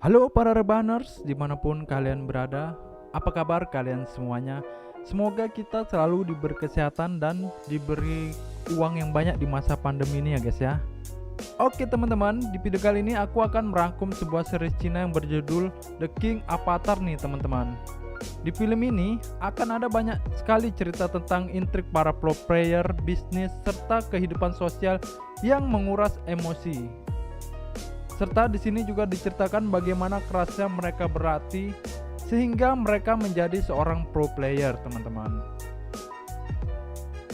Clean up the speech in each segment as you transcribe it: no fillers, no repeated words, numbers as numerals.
Halo para rebaners, dimanapun kalian berada, apa kabar kalian semuanya? Semoga kita selalu diberi kesehatan dan diberi uang yang banyak di masa pandemi ini ya guys ya. Oke teman-teman, di video kali ini aku akan merangkum sebuah series Cina yang berjudul The King Avatar nih teman-teman. Di film ini akan ada banyak sekali cerita tentang intrik para pro player, bisnis, serta kehidupan sosial yang menguras emosi. Serta di sini juga diceritakan bagaimana kerasnya mereka berlatih sehingga mereka menjadi seorang pro player, teman-teman.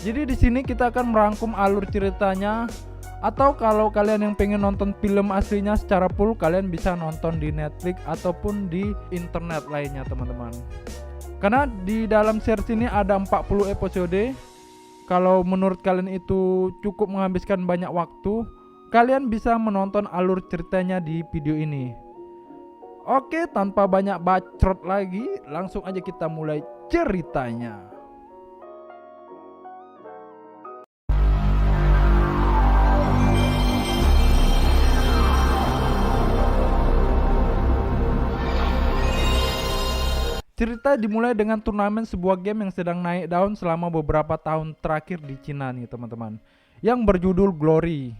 Jadi di sini kita akan merangkum alur ceritanya, atau kalau kalian yang pengen nonton film aslinya secara full, kalian bisa nonton di Netflix ataupun di internet lainnya, teman-teman. Karena di dalam series ini ada 40 episode. Kalau menurut kalian itu cukup menghabiskan banyak waktu, kalian bisa menonton alur ceritanya di video ini. Oke, tanpa banyak bacot lagi, langsung aja kita mulai ceritanya. Cerita dimulai dengan turnamen sebuah game yang sedang naik daun selama beberapa tahun terakhir di Cina nih teman-teman, yang berjudul Glory.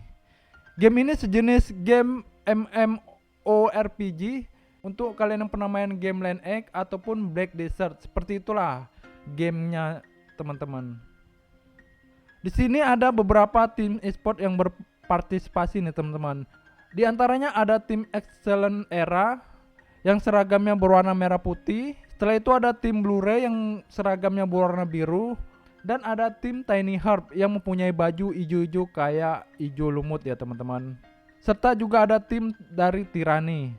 Game ini sejenis game MMORPG. Untuk kalian yang pernah main game Land Egg ataupun Black Desert, seperti itulah gamenya teman-teman. Di sini ada beberapa tim e-sport yang berpartisipasi nih teman-teman. Di antaranya ada tim Excellent Era yang seragamnya berwarna merah putih. Setelah itu ada tim Blu-ray yang seragamnya berwarna biru. Dan ada tim Tiny Heart yang mempunyai baju hijau-hijau kayak hijau lumut ya teman-teman. Serta juga ada tim dari Tirani.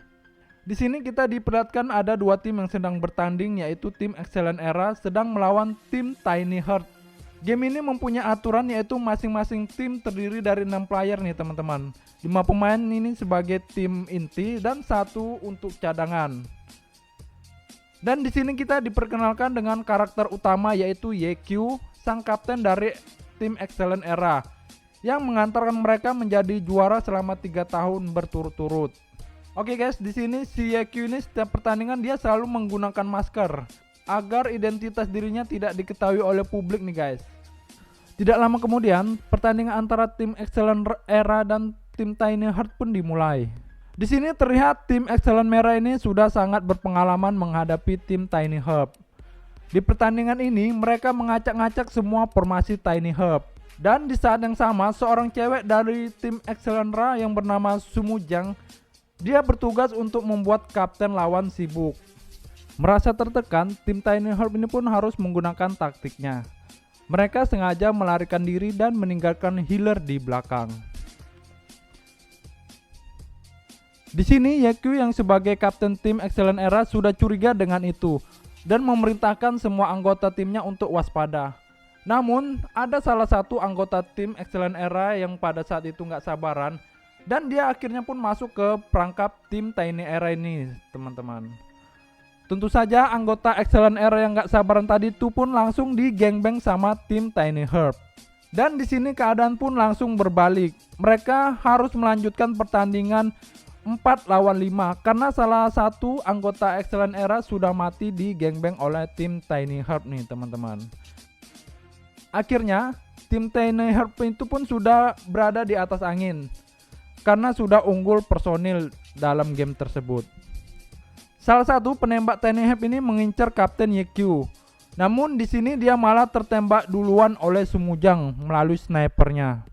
Di sini kita diperlihatkan ada dua tim yang sedang bertanding, yaitu tim Excellent Era sedang melawan tim Tiny Heart. Game ini mempunyai aturan yaitu masing-masing tim terdiri dari 6 player nih teman-teman. 5 pemain ini sebagai tim inti dan 1 untuk cadangan. Dan di sini kita diperkenalkan dengan karakter utama yaitu YQ, sang kapten dari tim Excellent Era, yang mengantarkan mereka menjadi juara selama 3 tahun berturut-turut. Oke guys, di sini si YQ ini setiap pertandingan dia selalu menggunakan masker agar identitas dirinya tidak diketahui oleh publik nih guys. Tidak lama kemudian, pertandingan antara tim Excellent Era dan tim Tiny Heart pun dimulai. Di sini terlihat tim Excellent Era ini sudah sangat berpengalaman menghadapi tim Tiny Hub. Di pertandingan ini mereka mengacak-ngacak semua formasi Tiny Hub. Dan di saat yang sama seorang cewek dari tim Excellent Era yang bernama Sumujang, dia bertugas untuk membuat kapten lawan sibuk. Merasa tertekan, tim Tiny Hub ini pun harus menggunakan taktiknya. Mereka sengaja melarikan diri dan meninggalkan healer di belakang. Di sini YQ yang sebagai kapten tim Excellent Era sudah curiga dengan itu dan memerintahkan semua anggota timnya untuk waspada. Namun ada salah satu anggota tim Excellent Era yang pada saat itu nggak sabaran dan dia akhirnya pun masuk ke perangkap tim Tiny Era ini teman-teman. Tentu saja anggota Excellent Era yang nggak sabaran tadi itu pun langsung di gangbang sama tim Tiny Herb. Dan di sini keadaan pun langsung berbalik. Mereka harus melanjutkan pertandingan 4 lawan 5 karena salah satu anggota Excellent Era sudah mati di gangbang oleh tim Tiny Herb nih teman-teman. Akhirnya tim Tiny Herb itu pun sudah berada di atas angin karena sudah unggul personil dalam game tersebut. Salah satu penembak Tiny Herb ini mengincar Kapten YQ. Namun di sini dia malah tertembak duluan oleh Sumujang melalui snipernya.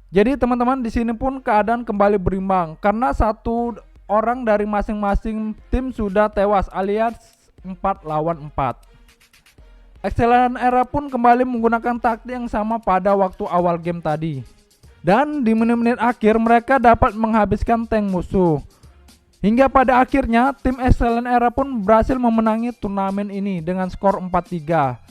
Jadi teman-teman di sini pun keadaan kembali berimbang karena satu orang dari masing-masing tim sudah tewas alias 4 lawan 4. Excellent Era pun kembali menggunakan taktik yang sama pada waktu awal game tadi. Dan di menit-menit akhir mereka dapat menghabiskan tank musuh. Hingga pada akhirnya tim Excellent Era pun berhasil memenangi turnamen ini dengan skor 4-3.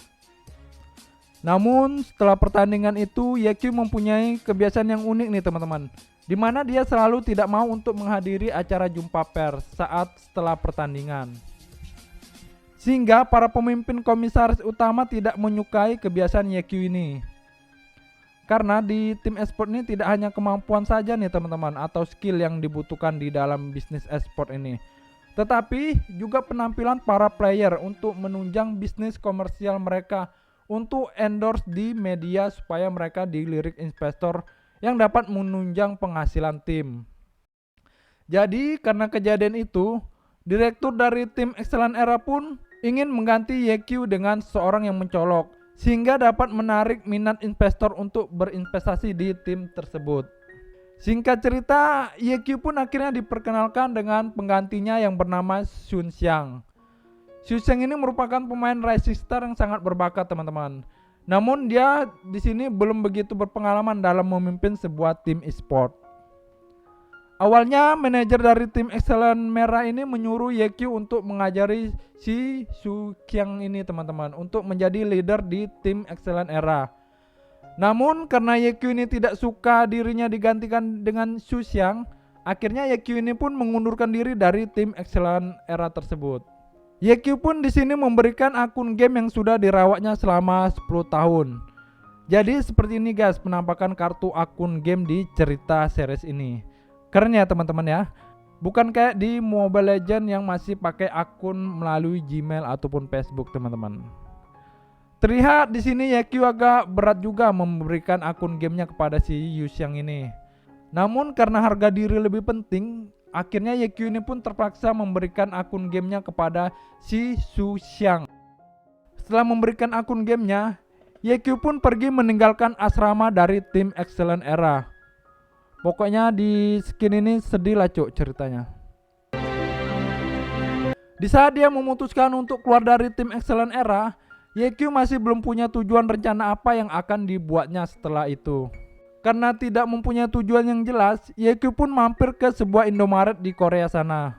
Namun setelah pertandingan itu YQ mempunyai kebiasaan yang unik nih teman-teman, dimana dia selalu tidak mau untuk menghadiri acara jumpa pers saat setelah pertandingan. Sehingga para pemimpin komisaris utama tidak menyukai kebiasaan YQ ini. Karena di tim esport ini tidak hanya kemampuan saja nih teman-teman atau skill yang dibutuhkan di dalam bisnis esport ini, tetapi juga penampilan para player untuk menunjang bisnis komersial mereka untuk endorse di media supaya mereka dilirik investor yang dapat menunjang penghasilan tim. Jadi karena kejadian itu, direktur dari tim Excellent Era pun ingin mengganti YQ dengan seorang yang mencolok sehingga dapat menarik minat investor untuk berinvestasi di tim tersebut. Singkat cerita, YQ pun akhirnya diperkenalkan dengan penggantinya yang bernama Sun Xiang. Sun Xiang ini merupakan pemain Rising Star yang sangat berbakat, teman-teman. Namun dia di sini belum begitu berpengalaman dalam memimpin sebuah tim e-sport. Awalnya manajer dari tim Excellent Merah ini menyuruh YQ untuk mengajari si Su Qiang ini, teman-teman, untuk menjadi leader di tim Excellent Era. Namun karena YQ ini tidak suka dirinya digantikan dengan Su Xiang, akhirnya YQ ini pun mengundurkan diri dari tim Excellent Era tersebut. YQ pun di sini memberikan akun game yang sudah dirawatnya selama 10 tahun. Jadi seperti ini guys penampakan kartu akun game di cerita series ini. Keren ya teman-teman ya. Bukan kayak di Mobile Legends yang masih pakai akun melalui Gmail ataupun Facebook, teman-teman. Terlihat di sini YQ agak berat juga memberikan akun gamenya kepada si Yu Xiang ini. Namun karena harga diri lebih penting, akhirnya YQ ini pun terpaksa memberikan akun gamenya kepada si Su Xiang. Setelah memberikan akun gamenya, YQ pun pergi meninggalkan asrama dari tim Excellent Era. Pokoknya di skin ini sedih lah cuk ceritanya. Di saat dia memutuskan untuk keluar dari tim Excellent Era, YQ masih belum punya tujuan rencana apa yang akan dibuatnya setelah itu. Karena tidak mempunyai tujuan yang jelas, YQ pun mampir ke sebuah Indomaret di Korea sana.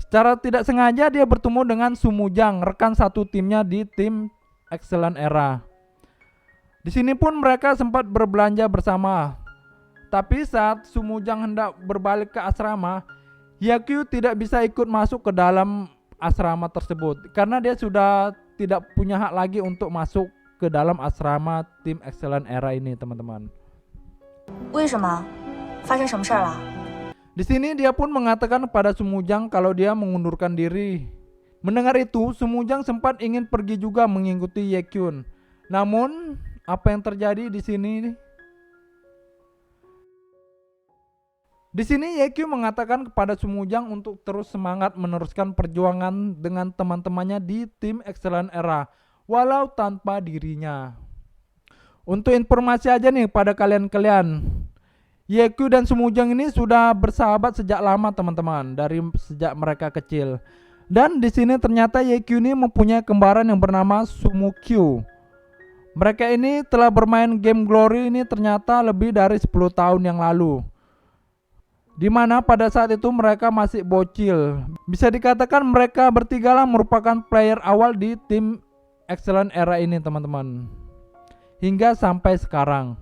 Secara tidak sengaja dia bertemu dengan Sumujang, rekan satu timnya di tim Excellent Era. Di sini pun mereka sempat berbelanja bersama. Tapi saat Sumujang hendak berbalik ke asrama, YQ tidak bisa ikut masuk ke dalam asrama tersebut karena dia sudah tidak punya hak lagi untuk masuk ke dalam asrama tim Excellent Era ini, teman-teman. Di sini dia pun mengatakan kepada Sumujang kalau dia mengundurkan diri. Mendengar itu, Sumujang sempat ingin pergi juga mengikuti Yekyun. Namun, apa yang terjadi di sini? Di sini YQ mengatakan kepada Sumujang untuk terus semangat meneruskan perjuangan dengan teman-temannya di tim Excellent Era, walau tanpa dirinya. Untuk informasi aja nih pada kalian-kalian, YQ dan Sumujang ini sudah bersahabat sejak lama, teman-teman, dari sejak mereka kecil. Dan di sini ternyata YQ ini mempunyai kembaran yang bernama Sumukyu. Mereka ini telah bermain game Glory ini ternyata lebih dari 10 tahun yang lalu. Dimana pada saat itu mereka masih bocil. Bisa dikatakan mereka bertigalah merupakan player awal di tim Excellent Era ini, teman-teman. Hingga sampai sekarang.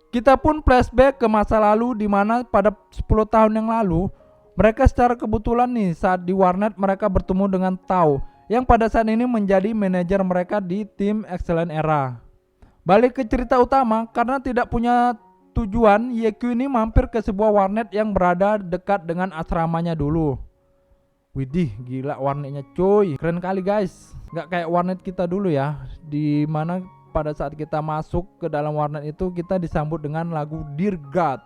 Kita pun flashback ke masa lalu dimana pada 10 tahun yang lalu mereka secara kebetulan nih saat di warnet mereka bertemu dengan Tao yang pada saat ini menjadi manajer mereka di tim Excellent Era. Balik ke cerita utama, karena tidak punya tujuan, YQ ini mampir ke sebuah warnet yang berada dekat dengan asramanya dulu. Widih, gila warnetnya cuy, keren kali guys. Gak kayak warnet kita dulu ya, di mana pada saat kita masuk ke dalam warnet itu kita disambut dengan lagu Dear God.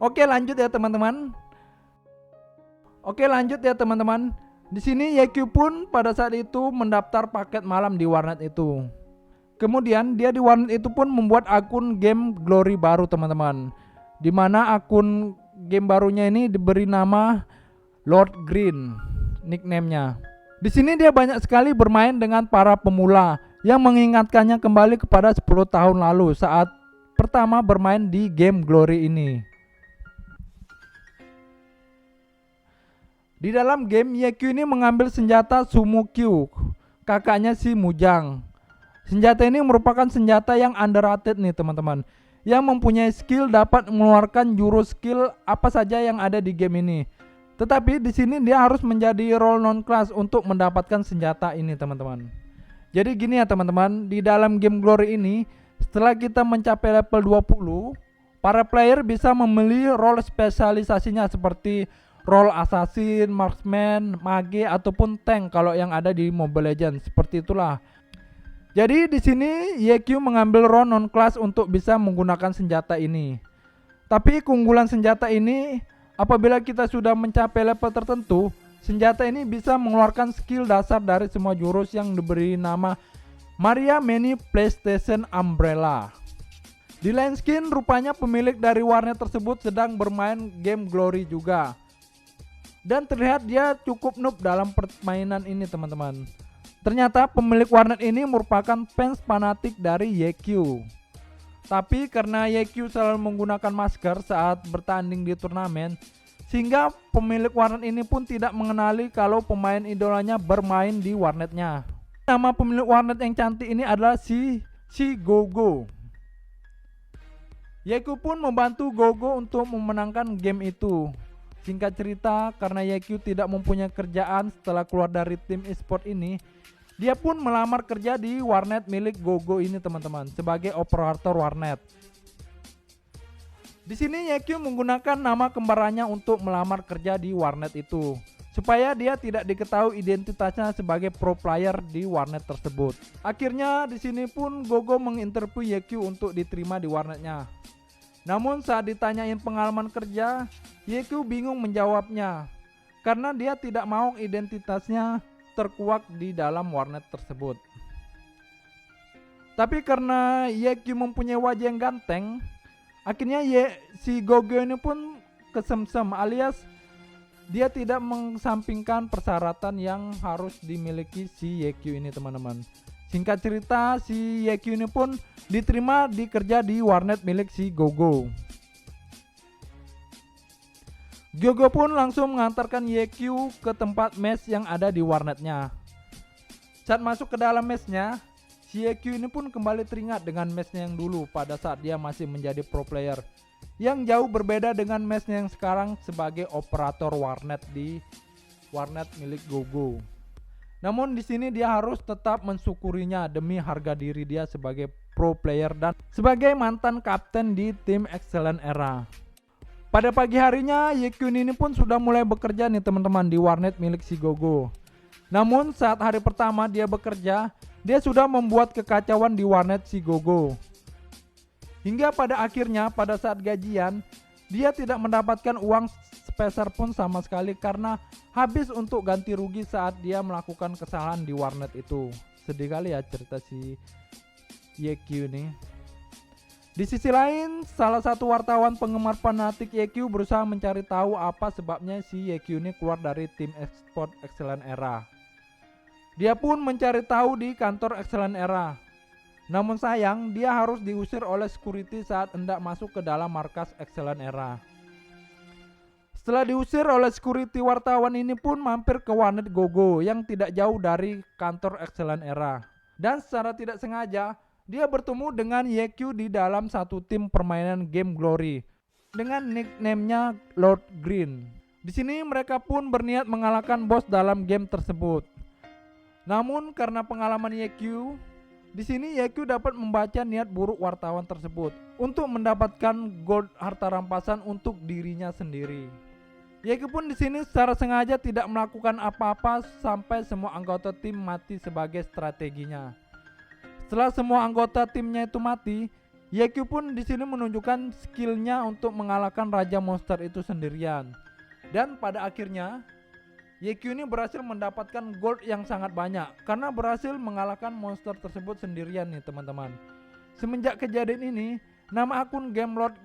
Oke, lanjut ya teman-teman. Di sini YQ pun pada saat itu mendaftar paket malam di warnet itu. Kemudian dia di warnet itu pun membuat akun game Glory baru, teman-teman. Dimana akun game barunya ini diberi nama Lord Green, nickname-nya. Di sini dia banyak sekali bermain dengan para pemula yang mengingatkannya kembali kepada 10 tahun lalu saat pertama bermain di game Glory ini. Di dalam game, YQ ini mengambil senjata Sumukyu, kakaknya si Mujang. Senjata ini merupakan senjata yang underrated nih teman-teman, yang mempunyai skill dapat mengeluarkan jurus skill apa saja yang ada di game ini. Tetapi di sini dia harus menjadi role non class untuk mendapatkan senjata ini, teman-teman. Jadi gini ya teman-teman, di dalam game Glory ini setelah kita mencapai level 20, Para player bisa memilih role spesialisasinya seperti role assassin, marksman, mage ataupun tank kalau yang ada di Mobile Legends. Seperti itulah. Jadi di sini YQ mengambil role non class untuk bisa menggunakan senjata ini. Tapi keunggulan senjata ini, apabila kita sudah mencapai level tertentu, senjata ini bisa mengeluarkan skill dasar dari semua jurus yang diberi nama Maria Mini PlayStation Umbrella. Di lain skin, rupanya pemilik dari warnet tersebut sedang bermain game Glory juga. Dan terlihat dia cukup noob dalam permainan ini teman-teman. Ternyata pemilik warnet ini merupakan fans fanatik dari YQ. Tapi karena YQ selalu menggunakan masker saat bertanding di turnamen, sehingga pemilik warnet ini pun tidak mengenali kalau pemain idolanya bermain di warnetnya. Nama pemilik warnet yang cantik ini adalah si Gogo. YQ pun membantu Gogo untuk memenangkan game itu. Singkat cerita, karena YQ tidak mempunyai kerjaan setelah keluar dari tim e-sport ini, dia pun melamar kerja di warnet milik Gogo ini teman-teman, sebagai operator warnet. Di sini YQ menggunakan nama kembarannya untuk melamar kerja di warnet itu, supaya dia tidak diketahui identitasnya sebagai pro player di warnet tersebut. Akhirnya di sini pun Gogo menginterview YQ untuk diterima di warnetnya. Namun saat ditanyain pengalaman kerja, YQ bingung menjawabnya, karena dia tidak mau identitasnya terkuak di dalam warnet tersebut. Tapi karena YQ mempunyai wajah yang ganteng, akhirnya si Gogo ini pun kesemsem, alias dia tidak mengesampingkan persyaratan yang harus dimiliki si YQ ini teman-teman. Singkat cerita, si YQ ini pun diterima kerja di warnet milik si Gogo. Gogo pun langsung mengantarkan YQ ke tempat mes yang ada di warnetnya. Saat masuk ke dalam mesnya, si YQ ini pun kembali teringat dengan mesnya yang dulu pada saat dia masih menjadi pro player, yang jauh berbeda dengan mesnya yang sekarang sebagai operator warnet di warnet milik Gogo. Namun di sini dia harus tetap mensyukurinya demi harga diri dia sebagai pro player dan sebagai mantan kapten di tim Excellent Era. Pada pagi harinya, YQ ini pun sudah mulai bekerja nih teman-teman di warnet milik si Gogo. Namun saat hari pertama dia bekerja, dia sudah membuat kekacauan di warnet si Gogo. Hingga pada akhirnya pada saat gajian, dia tidak mendapatkan uang sepeser pun sama sekali karena habis untuk ganti rugi saat dia melakukan kesalahan di warnet itu. Sedih kali ya cerita si YQ ini. Di sisi lain, salah satu wartawan penggemar fanatik YQ berusaha mencari tahu apa sebabnya si YQ ini keluar dari tim e-sport Excellent Era. Dia pun mencari tahu di kantor Excellent Era. Namun sayang, dia harus diusir oleh security saat hendak masuk ke dalam markas Excellent Era. Setelah diusir oleh security, wartawan ini pun mampir ke warnet Gogo yang tidak jauh dari kantor Excellent Era. Dan secara tidak sengaja, dia bertemu dengan YQ di dalam satu tim permainan game Glory dengan nickname-nya Lord Green. Di sini mereka pun berniat mengalahkan bos dalam game tersebut. Namun karena pengalaman YQ, di sini YQ dapat membaca niat buruk wartawan tersebut untuk mendapatkan gold harta rampasan untuk dirinya sendiri. YQ pun di sini secara sengaja tidak melakukan apa-apa sampai semua anggota tim mati sebagai strateginya. Setelah semua anggota timnya itu mati, YQ pun di sini menunjukkan skillnya untuk mengalahkan Raja Monster itu sendirian. Dan pada akhirnya, YQ ini berhasil mendapatkan gold yang sangat banyak karena berhasil mengalahkan monster tersebut sendirian nih teman-teman. Semenjak kejadian ini, nama akun Game Lord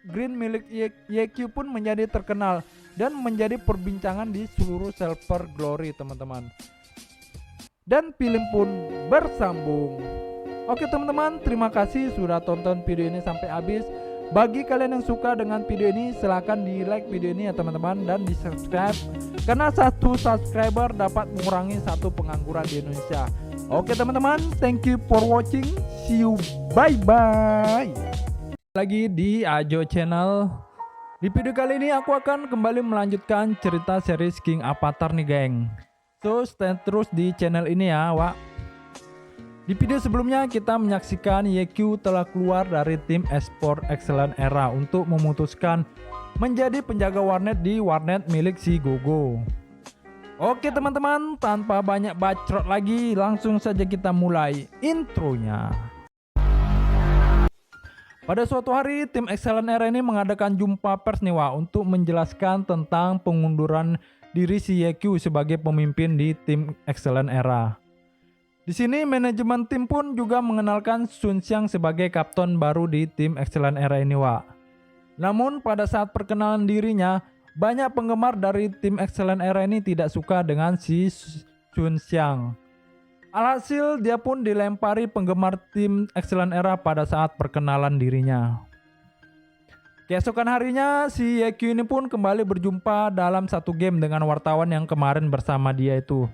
Green milik YQ pun menjadi terkenal dan menjadi perbincangan di seluruh server Glory teman-teman. Dan film pun bersambung. Oke teman-teman, terima kasih sudah tonton video ini sampai habis. Bagi kalian yang suka dengan video ini, silahkan di like video ini ya teman-teman, dan di subscribe, karena satu subscriber dapat mengurangi satu pengangguran di Indonesia. Oke teman-teman, thank you for watching, see you, bye bye. Lagi di Ajo Channel. Di video kali ini aku akan kembali melanjutkan cerita series King Avatar nih geng. So stay terus di channel ini ya Wak. Di video sebelumnya kita menyaksikan YQ telah keluar dari tim Esport Excellent Era untuk memutuskan menjadi penjaga warnet di warnet milik si Gogo. Oke teman-teman, tanpa banyak bacot lagi, langsung saja kita mulai intronya. Pada suatu hari, tim Excellent Era ini mengadakan jumpa pers nih Wak, untuk menjelaskan tentang pengunduran diri si YQ sebagai pemimpin di tim Excellent Era. Di sini manajemen tim pun juga mengenalkan Sun Xiang sebagai kapten baru di tim Excellent Era ini Wak. Namun pada saat perkenalan dirinya, banyak penggemar dari tim Excellent Era ini tidak suka dengan si Sun Xiang. Alhasil dia pun dilempari penggemar tim Excellent Era pada saat perkenalan dirinya. Keesokan harinya si YQ ini pun kembali berjumpa dalam satu game dengan wartawan yang kemarin bersama dia itu.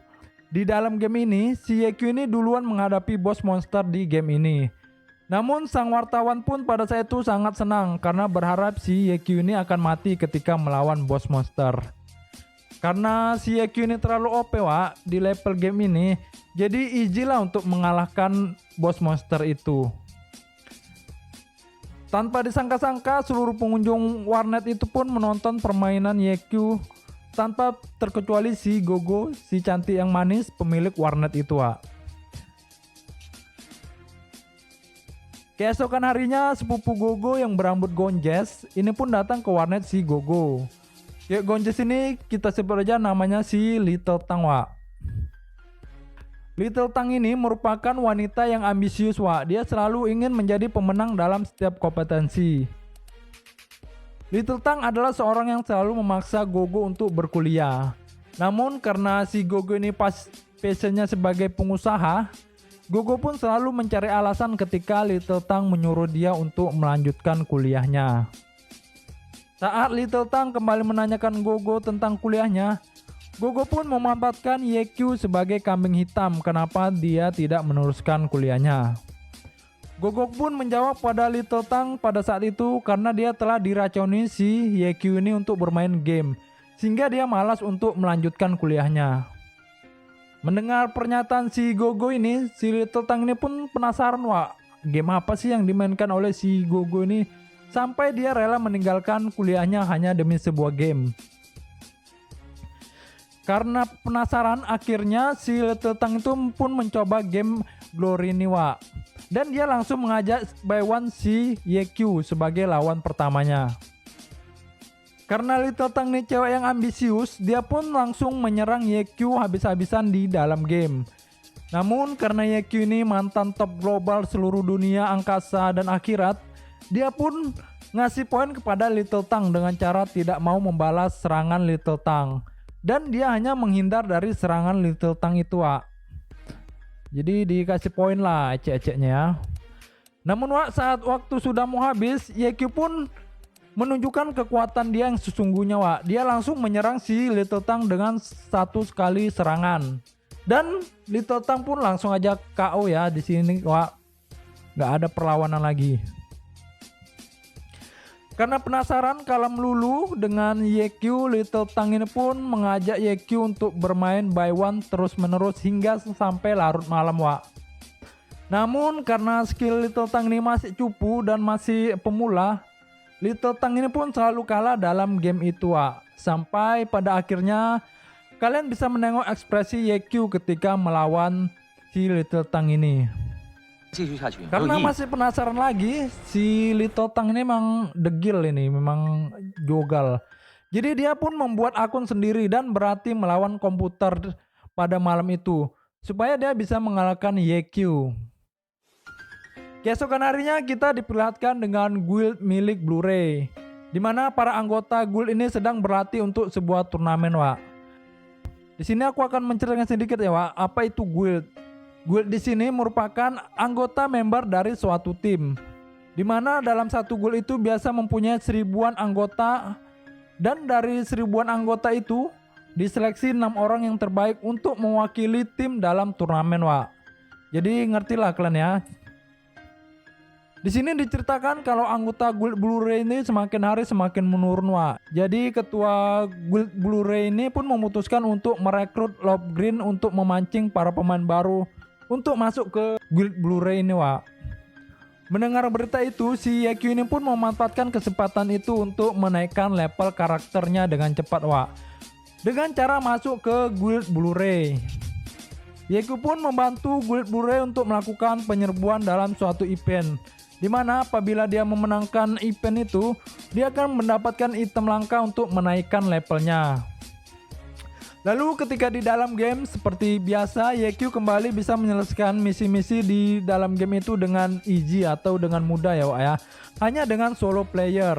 Di dalam game ini, si YQ ini duluan menghadapi bos monster di game ini. Namun sang wartawan pun pada saat itu sangat senang karena berharap si YQ ini akan mati ketika melawan bos monster. Karena si YQ ini terlalu OP Wak di level game ini, jadi easy lah untuk mengalahkan bos monster itu. Tanpa disangka-sangka, seluruh pengunjung warnet itu pun menonton permainan YQ tanpa terkecuali si Gogo, si cantik yang manis pemilik warnet itu Wak. Keesokan harinya sepupu Gogo yang berambut gonjes ini pun datang ke warnet si Gogo. Ya gonjes ini kita sebut aja namanya si Little Tang Wak. Little Tang ini merupakan wanita yang ambisius Wak. Dia selalu ingin menjadi pemenang dalam setiap kompetensi. Little Tang adalah seorang yang selalu memaksa Gogo untuk berkuliah. Namun karena si Gogo ini passionnya sebagai pengusaha, Gogo pun selalu mencari alasan ketika Little Tang menyuruh dia untuk melanjutkan kuliahnya. Saat Little Tang kembali menanyakan Gogo tentang kuliahnya, Gogo pun memanfaatkan YQ sebagai kambing hitam kenapa dia tidak meneruskan kuliahnya. Gogo pun menjawab pada Little Tang pada saat itu karena dia telah diracuni si YQ ini untuk bermain game, sehingga dia malas untuk melanjutkan kuliahnya. Mendengar pernyataan si Gogo ini, si Little Tang ini pun penasaran Wak, game apa sih yang dimainkan oleh si Gogo ini sampai dia rela meninggalkan kuliahnya hanya demi sebuah game. Karena penasaran, akhirnya si Little Tang itu pun mencoba game Glory ini Wak. Dan dia langsung mengajak Baiwan si YQ sebagai lawan pertamanya. Karena Little Tang ini cewek yang ambisius, dia pun langsung menyerang YQ habis-habisan di dalam game. Namun karena YQ ini mantan top global seluruh dunia, angkasa, dan akhirat, dia pun ngasih poin kepada Little Tang dengan cara tidak mau membalas serangan Little Tang. Dan dia hanya menghindar dari serangan Little Tang itu Wak. Jadi dikasih poin lah ecek-eceknya ya. Namun Wak, saat waktu sudah mau habis, YQ pun menunjukkan kekuatan dia yang sesungguhnya Wak. Dia langsung menyerang si Little Tang dengan satu sekali serangan. Dan Little Tang pun langsung aja KO ya di sini Wak. Gak ada perlawanan lagi. Karena penasaran kalem lulu dengan YQ, Little Tang ini pun mengajak YQ untuk bermain by one terus menerus hingga sampai larut malam Wak. Namun karena skill Little Tang ini masih cupu dan masih pemula, Little Tang ini pun selalu kalah dalam game itu Wak. Sampai pada akhirnya kalian bisa menengok ekspresi YQ ketika melawan si Little Tang ini. Karena masih penasaran lagi, si Little Tang ini memang degil ini, memang jogal. Jadi dia pun membuat akun sendiri dan berarti melawan komputer pada malam itu supaya dia bisa mengalahkan YQ. Keesokan harinya kita diperlihatkan dengan guild milik Blu-ray, di mana para anggota guild ini sedang berlatih untuk sebuah turnamen Wak. Di sini aku akan menceritakan sedikit ya Wak, apa itu guild. Guild di sini merupakan anggota member dari suatu tim, di mana dalam satu guild itu biasa mempunyai 1000-an anggota, dan dari 1000-an anggota itu diseleksi 6 orang yang terbaik untuk mewakili tim dalam turnamen Wak. Jadi ngertilah kalian ya. Di sini diceritakan kalau anggota guild Blu-ray ini semakin hari semakin menurun Wak. Jadi ketua guild Blu-ray ini pun memutuskan untuk merekrut Love Green untuk memancing para pemain baru untuk masuk ke guild Blu-ray ini, Wak. Mendengar berita itu, si Yeku ini pun memanfaatkan kesempatan itu untuk menaikkan level karakternya dengan cepat, Wak. Dengan cara masuk ke guild Blu-ray. Yeku pun membantu guild Blu-ray untuk melakukan penyerbuan dalam suatu event, dimana apabila dia memenangkan event itu, dia akan mendapatkan item langka untuk menaikkan levelnya. Lalu ketika di dalam game, seperti biasa, Yeku kembali bisa menyelesaikan misi-misi di dalam game itu dengan easy atau dengan mudah ya, Wak ya. Hanya dengan solo player.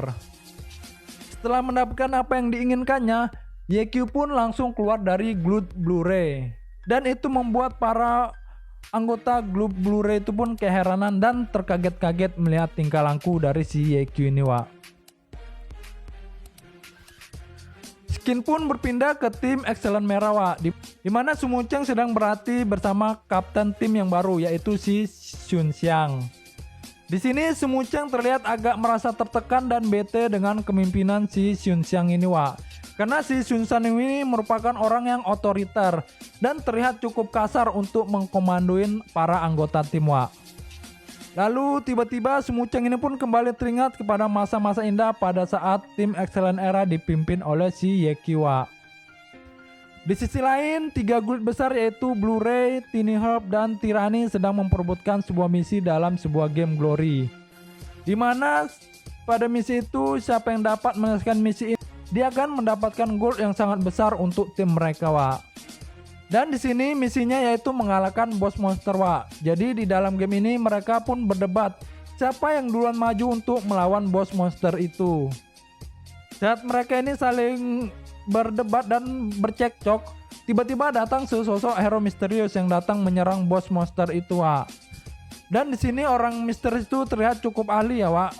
Setelah mendapatkan apa yang diinginkannya, Yeku pun langsung keluar dari guild Blu-ray. Dan itu membuat para anggota guild Blu-ray itu pun keheranan dan terkaget-kaget melihat tingkah laku dari si Yeku ini, Wak. Skin pun berpindah ke tim Excellent Merah, Wak, di mana Sumucheng sedang berlatih bersama kapten tim yang baru, yaitu si Shun Xiang. Di sini Sumucheng terlihat agak merasa tertekan dan bete dengan kepemimpinan si Shun Xiang ini, Wak. Karena si Shun Xiang ini merupakan orang yang otoriter dan terlihat cukup kasar untuk mengkomandoin para anggota tim, Wak. Lalu tiba-tiba Sumucheng ini pun kembali teringat kepada masa-masa indah pada saat tim Excellent Era dipimpin oleh si Yeku, Wak. Di sisi lain, 3 guild besar yaitu Blu-ray, Tiny Herb, dan Tyranny sedang memperebutkan sebuah misi dalam sebuah game Glory. Dimana pada misi itu siapa yang dapat menyelesaikan misi ini, dia akan mendapatkan gold yang sangat besar untuk tim mereka, Wak. Dan di sini misinya yaitu mengalahkan bos monster, Wak. Jadi di dalam game ini mereka pun berdebat siapa yang duluan maju untuk melawan bos monster itu. Saat mereka ini saling berdebat dan bercekcok, tiba-tiba datang sesosok hero misterius yang datang menyerang bos monster itu, Wak. Dan di sini orang misterius itu terlihat cukup ahli ya, Wak.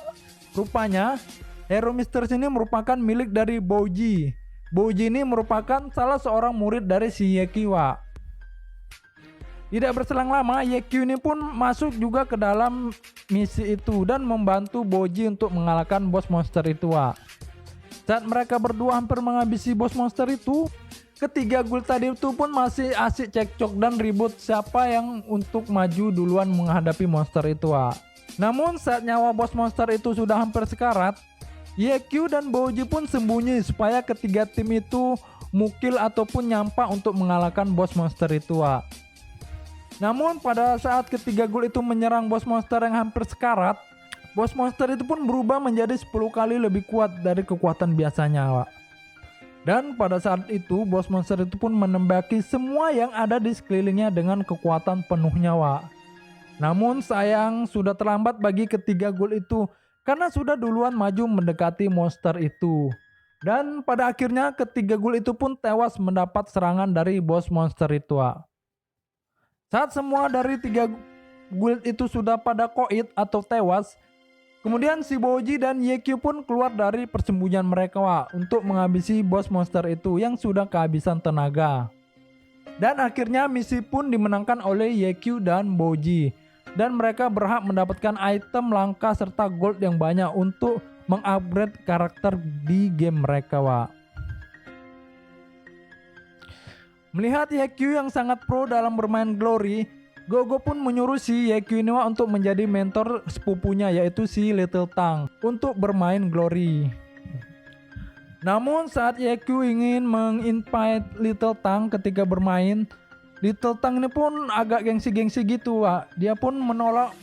Rupanya hero misterius ini merupakan milik dari Bouji. Bouji ini merupakan salah seorang murid dari si Yeku, Wak. Tidak berselang lama, Yeku ini pun masuk juga ke dalam misi itu dan membantu Bouji untuk mengalahkan bos monster itu, Wak. Saat mereka berdua hampir menghabisi bos monster itu, ketiga guild tadi itu pun masih asik cekcok dan ribut siapa yang untuk maju duluan menghadapi monster itu, Wak. Namun saat nyawa bos monster itu sudah hampir sekarat, Yeku dan Bouji pun sembunyi supaya ketiga tim itu mukil ataupun nyampak untuk mengalahkan bos monster itu, Wak. Namun pada saat ketiga guild itu menyerang bos monster yang hampir sekarat, bos monster itu pun berubah menjadi 10 kali lebih kuat dari kekuatan biasanya, Wak. Dan pada saat itu bos monster itu pun menembaki semua yang ada di sekelilingnya dengan kekuatan penuhnya, Wak. Namun sayang sudah terlambat bagi ketiga guild itu karena sudah duluan maju mendekati monster itu. Dan pada akhirnya ketiga guild itu pun tewas mendapat serangan dari bos monster itu, Wak. Saat semua dari 3 guild itu sudah pada koit atau tewas, kemudian si Bouji dan Yeku pun keluar dari persembunyian mereka, Wak, untuk menghabisi bos monster itu yang sudah kehabisan tenaga. Dan akhirnya misi pun dimenangkan oleh Yeku dan Bouji. Dan mereka berhak mendapatkan item langka serta gold yang banyak untuk mengupgrade karakter di game mereka, Wak. Melihat Yeku yang sangat pro dalam bermain Glory, Gogo pun menyuruh si Yeku ini, Wak, untuk menjadi mentor sepupunya yaitu si Little Tang untuk bermain Glory. Namun saat Yeku ingin menginvite Little Tang ketika bermain, Little Tang ini pun agak gengsi-gengsi gitu, Wak. Dia pun menolak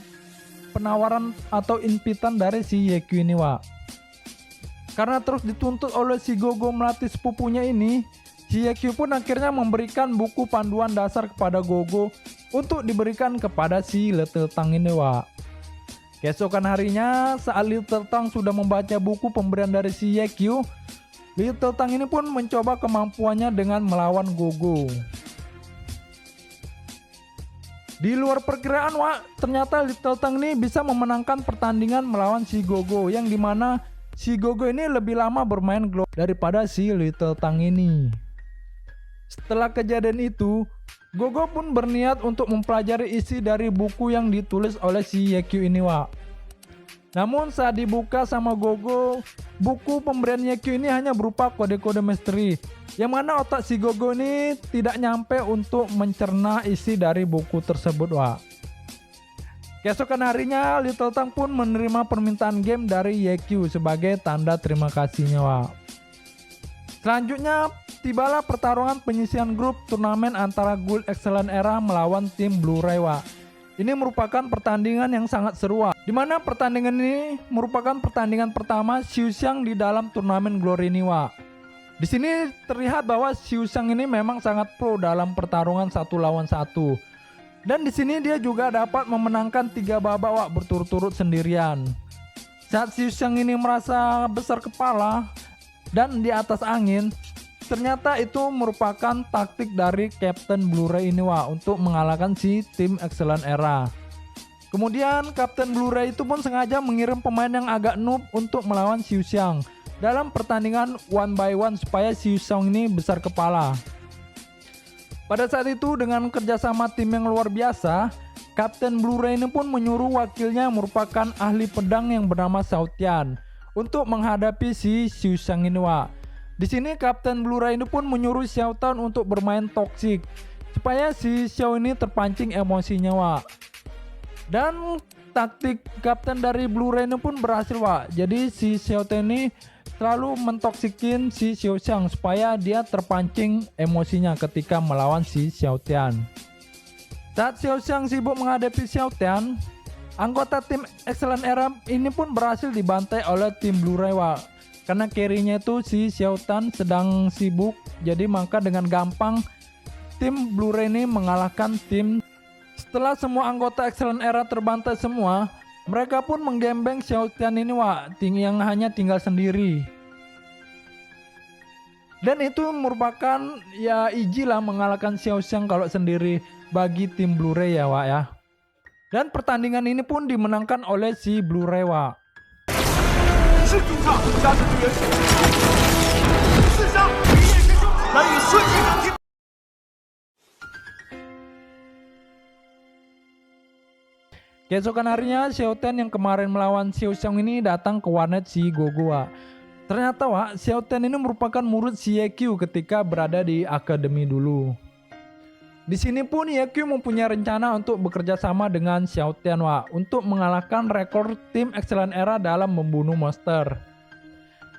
penawaran atau invitan dari si Yeku ini, Wak. Karena terus dituntut oleh si Gogo melatih sepupunya ini, si Yeku pun akhirnya memberikan buku panduan dasar kepada Gogo untuk diberikan kepada si Little Tang ini, Wak. Keesokan harinya saat Little Tang sudah membaca buku pemberian dari si Yeku, Little Tang ini pun mencoba kemampuannya dengan melawan Gogo. Di luar perkiraan, Wak, ternyata Little Tang ini bisa memenangkan pertandingan melawan si Gogo, yang dimana si Gogo ini lebih lama bermain Glory daripada si Little Tang ini. Setelah kejadian itu, Gogo pun berniat untuk mempelajari isi dari buku yang ditulis oleh si Yeku ini, Wak. Namun saat dibuka sama Gogo, buku pemberian Yekyuu ini hanya berupa kode-kode misteri, yang mana otak si Gogo ini tidak nyampe untuk mencerna isi dari buku tersebut, Wak. Keesokan harinya, Little Tang pun menerima permintaan game dari Yekyuu sebagai tanda terima kasihnya, Wak. Selanjutnya, tibalah pertarungan penyisian grup turnamen antara Guild Excellent Era melawan tim Blu-ray, Wak. Ini merupakan pertandingan yang sangat seru, di mana pertandingan ini merupakan pertandingan pertama Xiu Xiang di dalam turnamen Glory ini, Wak. Di sini terlihat bahwa Xiu Xiang ini memang sangat pro dalam pertarungan 1 lawan 1. Dan di sini dia juga dapat memenangkan 3 babak, Wak, berturut-turut sendirian. Saat Xiu Xiang ini merasa besar kepala dan di atas angin, ternyata itu merupakan taktik dari Captain Blu-ray ini, Wak, untuk mengalahkan si tim Excellent Era. Kemudian Captain Blu-ray itu pun sengaja mengirim pemain yang agak noob untuk melawan Xiu Xiang dalam pertandingan 1 by 1 supaya Xiu Xiang ini besar kepala. Pada saat itu dengan kerjasama tim yang luar biasa, Captain Blu-ray ini pun menyuruh wakilnya yang merupakan ahli pedang yang bernama Xiao Tian untuk menghadapi si Xiu Xiang ini, Wak. Di sini Captain Blu-ray ini pun menyuruh Xiao Tian untuk bermain toksik supaya si Xiao ini terpancing emosinya, Wak. Dan taktik Captain dari Blu-ray ini pun berhasil, Wak. Jadi si Xiao Tian ini selalu mentoksikin si Xiu Xiang supaya dia terpancing emosinya ketika melawan si Xiao Tian. Saat Xiu Xiang sibuk menghadapi Xiao Tian, anggota tim Excellent Era ini pun berhasil dibantai oleh tim Blu-ray, Wak. Karena carry-nya itu si Xiao Tian sedang sibuk, jadi maka dengan gampang tim Blu-ray ini mengalahkan tim. Setelah semua anggota Excellent Era terbantai semua, mereka pun menggembeng Xiao Tian ini, Wak, yang hanya tinggal sendiri. Dan itu merupakan ya easy lah mengalahkan Xiao Xiang kalau sendiri bagi tim Blu-ray ya, Wak, ya. Dan pertandingan ini pun dimenangkan oleh si Blu-ray, Wak. 是主唱加持支援，刺杀雨夜之兄难以瞬间能听。 Keesokan harinya, Xiao Tian yang kemarin melawan Xiu Xiang ini datang ke warnet si Gogo, Wak. Ternyata, Wak, Xiao Tian ini merupakan murid si Yekyuu ketika berada di akademi dulu. Di sini pun Yekyuu mempunyai rencana untuk bekerja sama dengan Xiao Tian, Wak, untuk mengalahkan rekor tim Excellent Era dalam membunuh monster.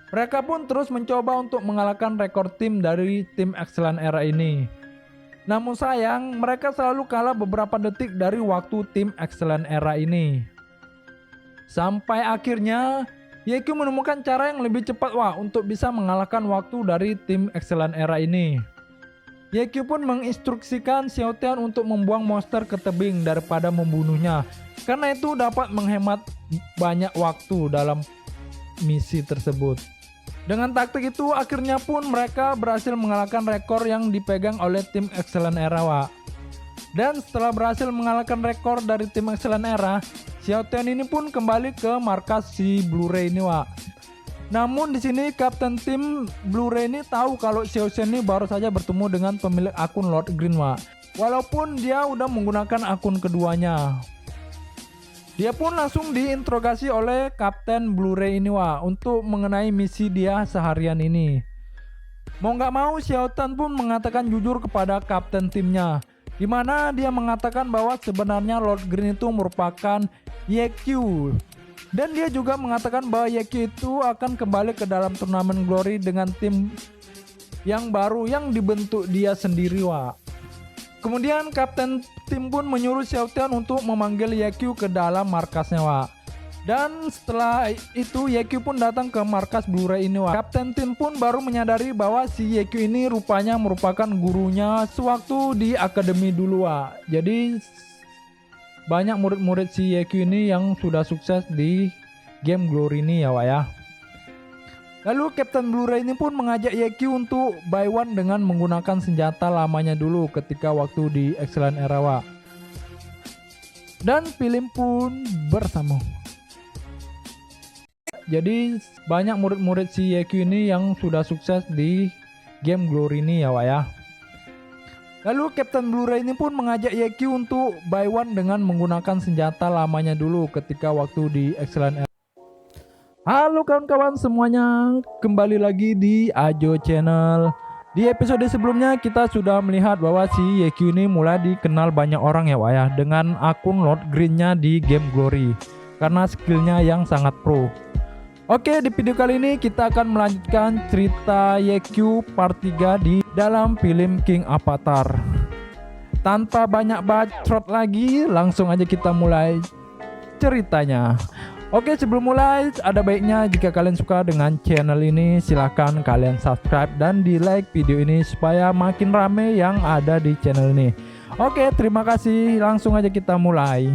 Mereka pun terus mencoba untuk mengalahkan rekor tim dari tim Excellent Era ini. Namun sayang, mereka selalu kalah beberapa detik dari waktu tim Excellent Era ini. Sampai akhirnya Yekyuu menemukan cara yang lebih cepat, Wak, untuk bisa mengalahkan waktu dari tim Excellent Era ini. Yekyuu pun menginstruksikan Xiao Tian untuk membuang monster ke tebing daripada membunuhnya, karena itu dapat menghemat banyak waktu dalam misi tersebut. Dengan taktik itu akhirnya pun mereka berhasil mengalahkan rekor yang dipegang oleh tim Excellent Era, Wak. Dan setelah berhasil mengalahkan rekor dari tim Excellent Era, Xiao Tian ini pun kembali ke markas si Blu-ray ini, Wak. Namun di sini Kapten tim Blu-ray ini tahu kalau Xiao Xiang ini baru saja bertemu dengan pemilik akun Lord Green, Wak. Walaupun dia udah menggunakan akun keduanya. Dia pun langsung diinterogasi oleh Kapten Blu-ray ini, Wak, untuk mengenai misi dia seharian ini. Mau nggak mau Xiao Tian pun mengatakan jujur kepada kapten timnya, di mana dia mengatakan bahwa sebenarnya Lord Green itu merupakan Yekyuu. Dan dia juga mengatakan bahwa Yekyuu itu akan kembali ke dalam turnamen Glory dengan tim yang baru yang dibentuk dia sendiri, Wak. Kemudian kapten tim pun menyuruh Xiao Tian untuk memanggil Yekyuu ke dalam markasnya, Wak. Dan setelah itu Yekyuu pun datang ke markas Blu-ray ini, Wak. Kapten tim pun baru menyadari bahwa si Yekyuu ini rupanya merupakan gurunya sewaktu di akademi dulu, Wak. Jadi banyak murid-murid si Yekyuu ini yang sudah sukses di game Glory ini ya, Wak, ya. Lalu Kapten Blu-ray ini pun mengajak Yekyuu untuk buy one dengan menggunakan senjata lamanya dulu ketika waktu di Excellent Era, Wak. Dan film pun bersama. Jadi banyak murid-murid si Yekyuu ini yang sudah sukses di game Glory ini ya, Wak, ya. Lalu Kapten Blu-ray ini pun mengajak Yekyuu untuk buy one dengan menggunakan senjata lamanya dulu ketika waktu di Excellent Era. Halo kawan-kawan semuanya, kembali lagi di Ajo Channel. Di episode sebelumnya kita sudah melihat bahwa si YQ ini mulai dikenal banyak orang ya Wak ya, dengan akun Lord Green-nya di game Glory karena skillnya yang sangat pro. Oke, di video kali ini kita akan melanjutkan cerita YQ part 3 di dalam film King Avatar. Tanpa banyak bacot lagi, langsung aja kita mulai ceritanya. Oke, sebelum mulai ada baiknya jika kalian suka dengan channel ini silahkan kalian subscribe dan di like video ini supaya makin rame yang ada di channel ini. Oke, terima kasih. Langsung aja kita mulai.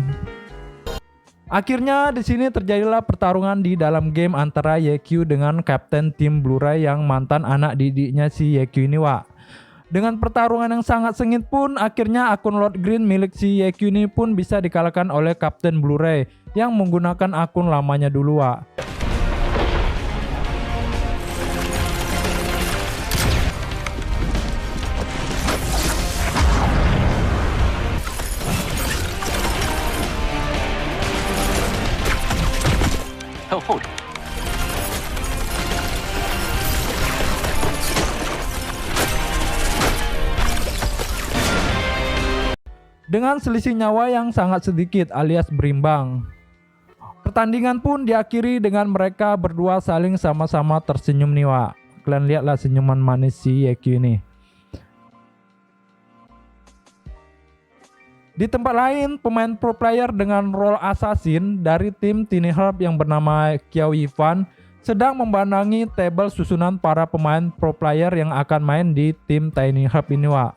Akhirnya di sini terjadilah pertarungan di dalam game antara YQ dengan kapten tim Blu-ray yang mantan anak didiknya si YQ ini Wak. Dengan pertarungan yang sangat sengit pun akhirnya akun Lord Green milik si YQ ini pun bisa dikalahkan oleh kapten Blu-ray yang menggunakan akun lamanya dulu Wak. Dengan selisih nyawa yang sangat sedikit alias berimbang. Pertandingan pun diakhiri dengan mereka berdua saling sama-sama tersenyum nih Wak. Kalian lihatlah senyuman manis si YQ ini. Di tempat lain, pemain pro player dengan role assassin dari tim Tiny Herb yang bernama Qiao Yifan sedang membandangi tabel susunan para pemain pro player yang akan main di tim Tiny Herb ini Wak.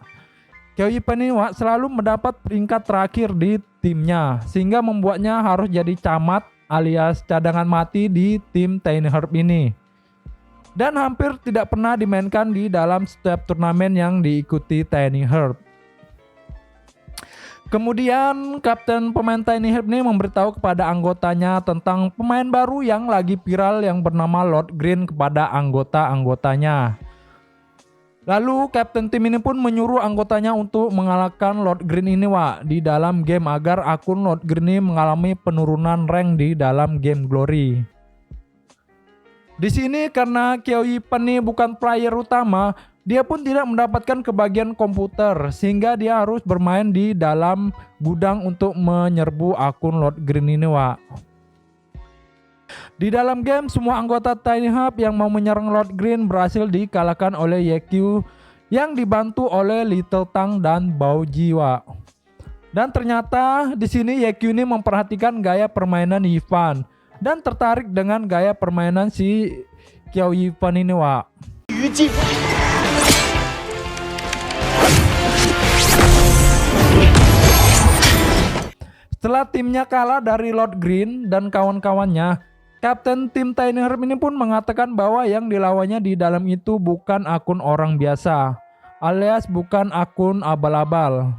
Qiao Yifan ini Wak selalu mendapat peringkat terakhir di timnya sehingga membuatnya harus jadi camat alias cadangan mati di tim Tiny Herb ini. Dan hampir tidak pernah dimainkan di dalam setiap turnamen yang diikuti Tiny Herb. Kemudian kapten pemain Tiny Herb ini memberitahu kepada anggotanya tentang pemain baru yang lagi viral yang bernama Lord Green kepada anggota-anggotanya. Lalu kapten tim ini pun menyuruh anggotanya untuk mengalahkan Lord Green ini Wak di dalam game agar akun Lord Green ini mengalami penurunan rank di dalam game Glory. Di sini karena Qiao Yifan ini bukan player utama, dia pun tidak mendapatkan kebagian komputer sehingga dia harus bermain di dalam gudang untuk menyerbu akun Lord Green ini Wak. Di dalam game semua anggota Tiny Herb yang mau menyerang Lord Green berhasil dikalahkan oleh YQ yang dibantu oleh Little Tang dan Bao Ji Wak. Dan ternyata di sini YQ ini memperhatikan gaya permainan Yifan dan tertarik dengan gaya permainan si Qiao Yifan ini Wak. Setelah timnya kalah dari Lord Green dan kawan-kawannya, kapten tim Tiny Herb ini pun mengatakan bahwa yang dilawannya di dalam itu bukan akun orang biasa, alias bukan akun abal-abal.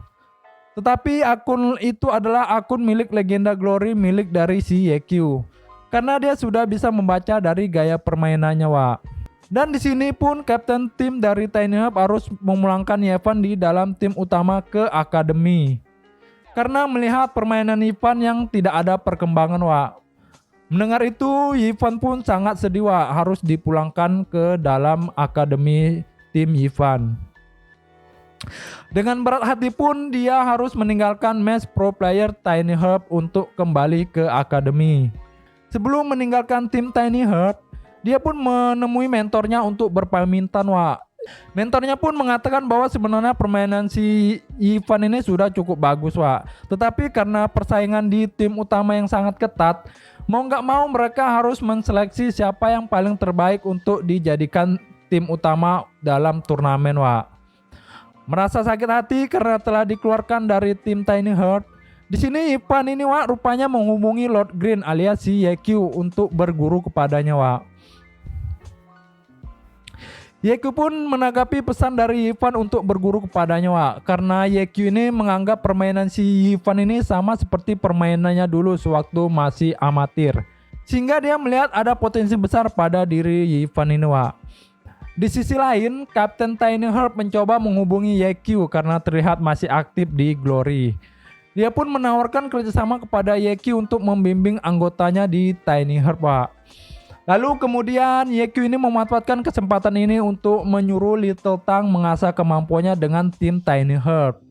Tetapi akun itu adalah akun milik legenda Glory milik dari si YQ. Karena dia sudah bisa membaca dari gaya permainannya Wak. Dan di sini pun kapten tim dari Tiny Herb harus memulangkan Yifan di dalam tim utama ke akademi. Karena melihat permainan Yifan yang tidak ada perkembangan Wak. Mendengar itu, Yifan pun sangat sedih Wak, harus dipulangkan ke dalam akademi tim Yifan. Dengan berat hati pun dia harus meninggalkan match pro player Tiny Herb untuk kembali ke akademi. Sebelum meninggalkan tim Tiny Herb, dia pun menemui mentornya untuk berpamitan Wak. Mentornya pun mengatakan bahwa sebenarnya permainan si Yifan ini sudah cukup bagus Wak. Tetapi karena persaingan di tim utama yang sangat ketat, mau nggak mau mereka harus menseleksi siapa yang paling terbaik untuk dijadikan tim utama dalam turnamen Wak. Merasa sakit hati karena telah dikeluarkan dari tim Tiny Herb, di sini Yifan ini Wak rupanya menghubungi Lord Green alias si YQ untuk berguru kepadanya Wak. YQ pun menanggapi pesan dari Yifan untuk berguru kepadanya Wak, karena YQ ini menganggap permainan si Yifan ini sama seperti permainannya dulu sewaktu masih amatir, sehingga dia melihat ada potensi besar pada diri Yifan ini Wak. Di sisi lain, Kapten Tiny Herb mencoba menghubungi YQ karena terlihat masih aktif di Glory. Dia pun menawarkan kerjasama kepada YQ untuk membimbing anggotanya di Tiny Herb Wak. Lalu kemudian YQ ini memanfaatkan kesempatan ini untuk menyuruh Little Tang mengasah kemampuannya dengan tim Tiny Heart.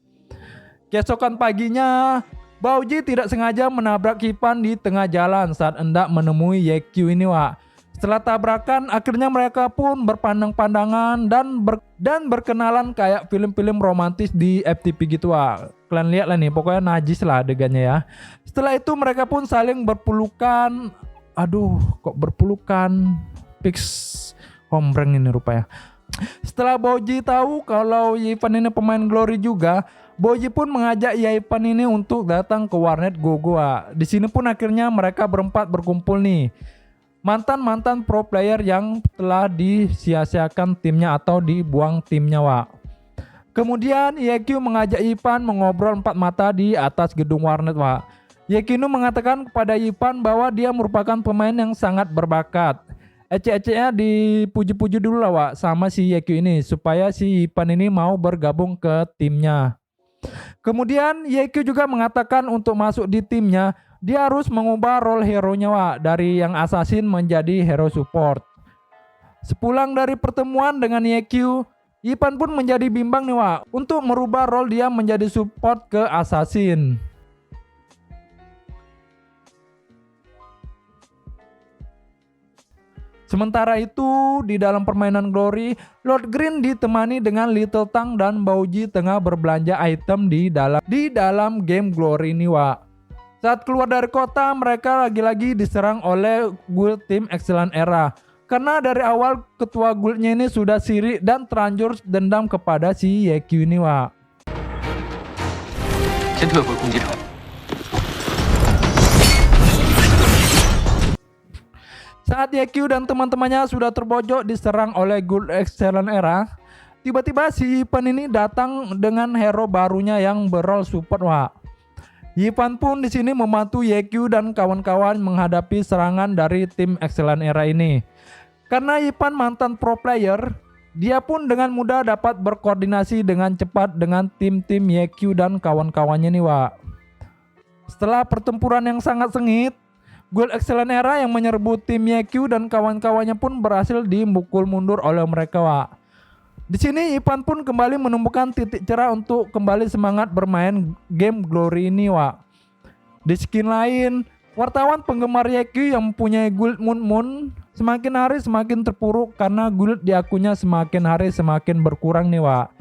Keesokan paginya, Baoji tidak sengaja menabrak Yipan di tengah jalan saat hendak menemui YQ ini, Wak. Setelah tabrakan, akhirnya mereka pun berpandang-pandangan dan berkenalan kayak film-film romantis di FTP gitu, Wak. Kalian lihat lah nih, pokoknya najis lah adegannya ya. Setelah itu mereka pun saling berpelukan. Aduh, kok berpelukan? Fix hombreng ini rupanya. Setelah Baoji tahu kalau Yipan ini pemain Glory juga, Baoji pun mengajak Yipan ini untuk datang ke warnet Gogo. Di sini pun akhirnya mereka berempat berkumpul nih. Mantan-mantan pro player yang telah disia-siakan timnya atau dibuang timnya, Wak. Kemudian YQ mengajak Yipan mengobrol empat mata di atas gedung warnet, Wak. Yekino mengatakan kepada Yipan bahwa dia merupakan pemain yang sangat berbakat. Ece-ecenya dipuji-puji dulu lah, Wak, sama si YQ ini supaya si Yipan ini mau bergabung ke timnya. Kemudian YQ juga mengatakan untuk masuk di timnya dia harus mengubah role hero-nya, Wak, dari yang assassin menjadi hero support. Sepulang dari pertemuan dengan YQ, Yipan pun menjadi bimbang nih, Wak, untuk merubah role dia menjadi support ke assassin. Sementara itu, di dalam permainan Glory, Lord Green ditemani dengan Little Tang dan Baoji tengah berbelanja item di dalam game Glory ini, Wak. Saat keluar dari kota, mereka lagi-lagi diserang oleh guild tim Excellent Era. Karena dari awal ketua guildnya ini sudah sirik dan terlanjur dendam kepada si YQ ini, Wak. 先退回攻击场。 Saat YQ dan teman-temannya sudah terbojok diserang oleh Guild Excellent Era, tiba-tiba si Yipan ini datang dengan hero barunya yang berrol support, Wak. Yipan pun di sini membantu YQ dan kawan-kawan menghadapi serangan dari tim Excellent Era ini. Karena Yipan mantan pro player, dia pun dengan mudah dapat berkoordinasi dengan cepat dengan tim-tim YQ dan kawan-kawannya nih, Wak. Setelah pertempuran yang sangat sengit, Guild Excellent Era yang menyerbu tim YQ dan kawan-kawannya pun berhasil dimukul mundur oleh mereka, Wak. Di sini Yipan pun kembali menemukan titik cerah untuk kembali semangat bermain game Glory ini, Wak. Di skin lain, wartawan penggemar YQ yang mempunyai guild Moon semakin hari semakin terpuruk karena guild di akunnya semakin hari semakin berkurang nih, Wak.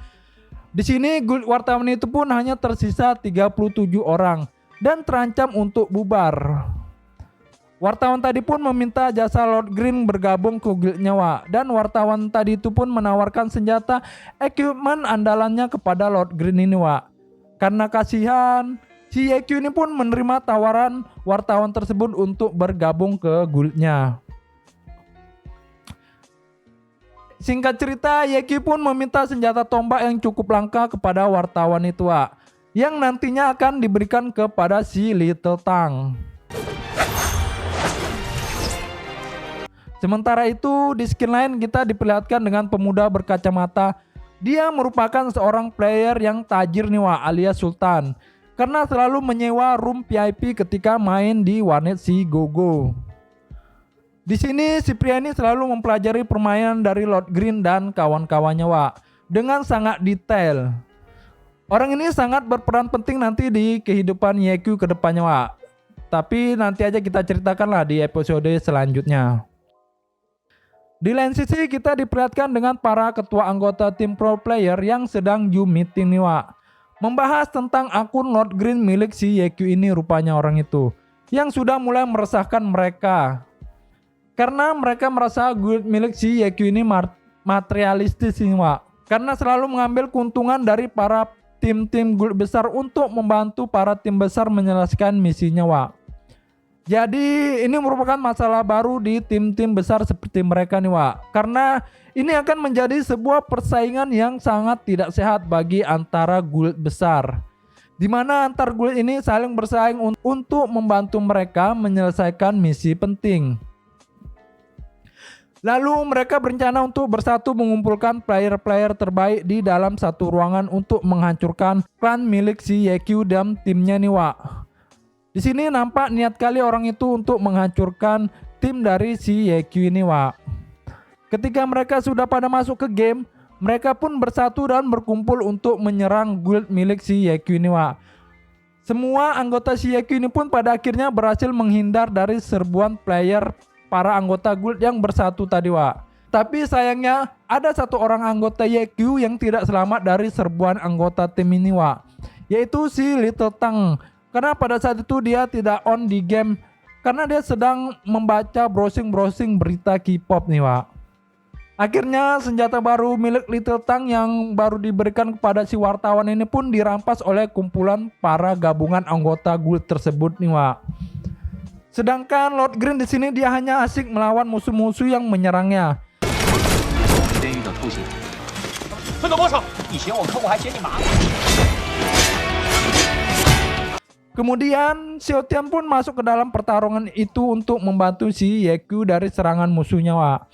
Di sini guild wartawan itu pun hanya tersisa 37 orang dan terancam untuk bubar. Wartawan tadi pun meminta jasa Lord Green bergabung ke guildnya, Wak. Dan wartawan tadi itu pun menawarkan senjata equipment andalannya kepada Lord Green ini, Wak. Karena kasihan, si YQ ini pun menerima tawaran wartawan tersebut untuk bergabung ke guildnya. Singkat cerita, YQ pun meminta senjata tombak yang cukup langka kepada wartawan itu, Wak, yang nantinya akan diberikan kepada si Little Tang. Sementara itu, di skin lain kita diperlihatkan dengan pemuda berkacamata. Dia merupakan seorang player yang tajir nih, Wak, alias Sultan. Karena selalu menyewa room VIP ketika main di warnet si Gogo. Di sini si pria ini selalu mempelajari permainan dari Lord Green dan kawan-kawannya, Wak, dengan sangat detail. Orang ini sangat berperan penting nanti di kehidupan YQ ke depannya, Wak. Tapi nanti aja kita ceritakanlah di episode selanjutnya. Di lain sisi kita diperlihatkan dengan para ketua anggota tim pro player yang sedang Zoom meeting nih, Wak. Membahas tentang akun Lord Green milik si YQ ini, rupanya orang itu yang sudah mulai meresahkan mereka. Karena mereka merasa guild milik si YQ ini materialistis nih, Wak. Karena selalu mengambil keuntungan dari para tim-tim guild besar untuk membantu para tim besar menyelesaikan misinya, Wak. Jadi ini merupakan masalah baru di tim-tim besar seperti mereka nih, Wak. Karena ini akan menjadi sebuah persaingan yang sangat tidak sehat bagi antara guild besar. Dimana antar guild ini saling bersaing untuk membantu mereka menyelesaikan misi penting. Lalu mereka berencana untuk bersatu mengumpulkan player-player terbaik di dalam satu ruangan untuk menghancurkan klan milik si YQ dan timnya nih, Wak. Di sini nampak niat kali orang itu untuk menghancurkan tim dari si YQ ini, Wak. Ketika mereka sudah pada masuk ke game, mereka pun bersatu dan berkumpul untuk menyerang guild milik si YQ ini, Wak. Semua anggota si YQ ini pun pada akhirnya berhasil menghindar dari serbuan player para anggota guild yang bersatu tadi, Wak. Tapi sayangnya ada satu orang anggota YQ yang tidak selamat dari serbuan anggota tim ini, Wak. Yaitu si Little Tang. Karena pada saat itu dia tidak on di game karena dia sedang membaca browsing berita K-pop nih, Wak. Akhirnya senjata baru milik Little Tang yang baru diberikan kepada si wartawan ini pun dirampas oleh kumpulan para gabungan anggota guild tersebut nih, Wak. Sedangkan Lord Green di sini dia hanya asik melawan musuh-musuh yang menyerangnya. 分走多少？以前我客户还嫌你麻烦。 Kemudian Xiaotian pun masuk ke dalam pertarungan itu untuk membantu si YQ dari serangan musuhnya, Wak.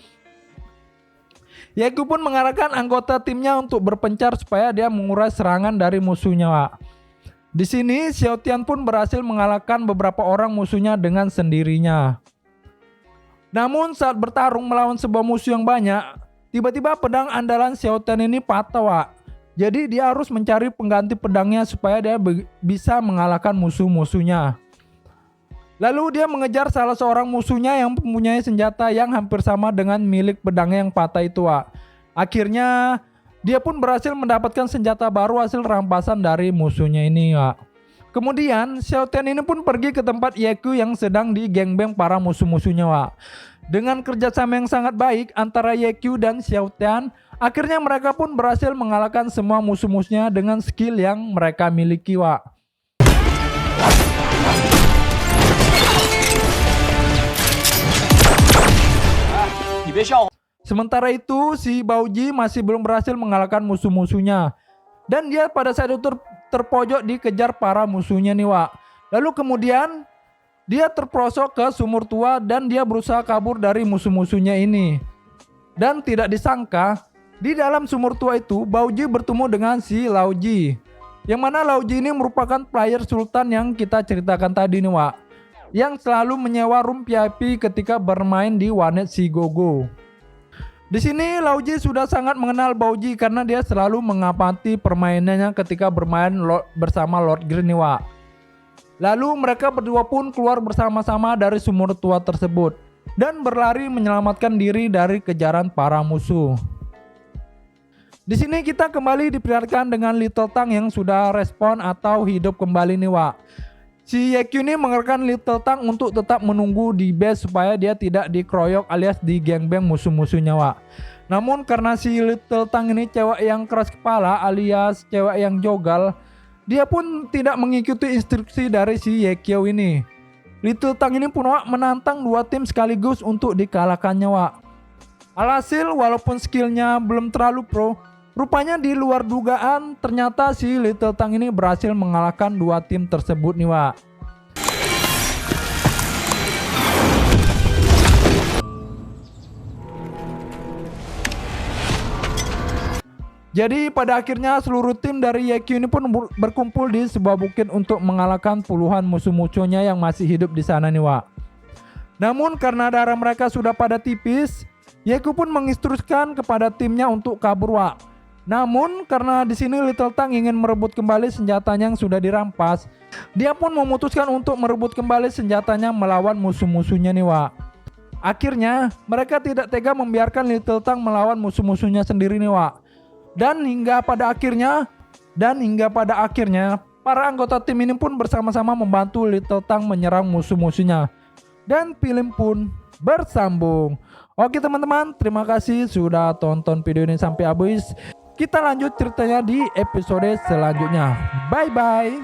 YQ pun mengarahkan anggota timnya untuk berpencar supaya dia mengurai serangan dari musuhnya, Wak. Di sini Xiaotian pun berhasil mengalahkan beberapa orang musuhnya dengan sendirinya. Namun saat bertarung melawan sebuah musuh yang banyak, tiba-tiba pedang andalan Xiaotian ini patah, Wak. Jadi dia harus mencari pengganti pedangnya supaya dia bisa mengalahkan musuh-musuhnya. Lalu dia mengejar salah seorang musuhnya yang mempunyai senjata yang hampir sama dengan milik pedangnya yang patah itu, Wak. Akhirnya dia pun berhasil mendapatkan senjata baru hasil rampasan dari musuhnya ini, Wak. Kemudian Xiaotian ini pun pergi ke tempat YQ yang sedang digengbeng para musuh-musuhnya, Wak. Dengan kerjasama yang sangat baik antara YQ dan Xiaotian, akhirnya mereka pun berhasil mengalahkan semua musuh-musuhnya dengan skill yang mereka miliki, Wak. Sementara itu si Baoji masih belum berhasil mengalahkan musuh-musuhnya. Dan dia pada saat itu terpojok dikejar para musuhnya nih, Wak. Lalu kemudian dia terprosok ke sumur tua dan dia berusaha kabur dari musuh-musuhnya ini. Dan tidak disangka di dalam sumur tua itu Baoji bertemu dengan si Laoji. Yang mana Laoji ini merupakan player sultan yang kita ceritakan tadi nih, Wak. Yang selalu menyewa room VIP ketika bermain di warnet si Gogo. Di sini Laoji sudah sangat mengenal Baoji karena dia selalu mengamati permainannya ketika bermain bersama Lord Green nih, Wak. Lalu mereka berdua pun keluar bersama-sama dari sumur tua tersebut dan berlari menyelamatkan diri dari kejaran para musuh. Di sini kita kembali diperlihatkan dengan Little Tang yang sudah respon atau hidup kembali nih, Wak. Si YQ ini mengerahkan Little Tang untuk tetap menunggu di base supaya dia tidak dikeroyok alias digengbeng musuh-musuhnya, Wak. Namun karena si Little Tang ini cewek yang keras kepala alias cewek yang jogal, dia pun tidak mengikuti instruksi dari si YQ ini. Little Tang ini pun, Wak, menantang dua tim sekaligus untuk dikalahkannya, Wak. Alhasil walaupun skillnya belum terlalu pro, rupanya di luar dugaan ternyata si Little Tang ini berhasil mengalahkan dua tim tersebut nih, Wak. Jadi pada akhirnya seluruh tim dari YQ ini pun berkumpul di sebuah bukit untuk mengalahkan puluhan musuh-musuhnya yang masih hidup di sana nih, Wak. Namun karena darah mereka sudah pada tipis, YQ pun menginstruksikan kepada timnya untuk kabur, Wak. Namun karena di sini Little Tang ingin merebut kembali senjatanya yang sudah dirampas, dia pun memutuskan untuk merebut kembali senjatanya melawan musuh-musuhnya nih, Wak. Akhirnya mereka tidak tega membiarkan Little Tang melawan musuh-musuhnya sendiri nih, Wak. Dan hingga pada akhirnya para anggota tim ini pun bersama-sama membantu Little Tang menyerang musuh-musuhnya. Dan film pun bersambung. Oke teman-teman, terima kasih sudah tonton video ini sampai habis. Kita lanjut ceritanya di episode selanjutnya. Bye bye.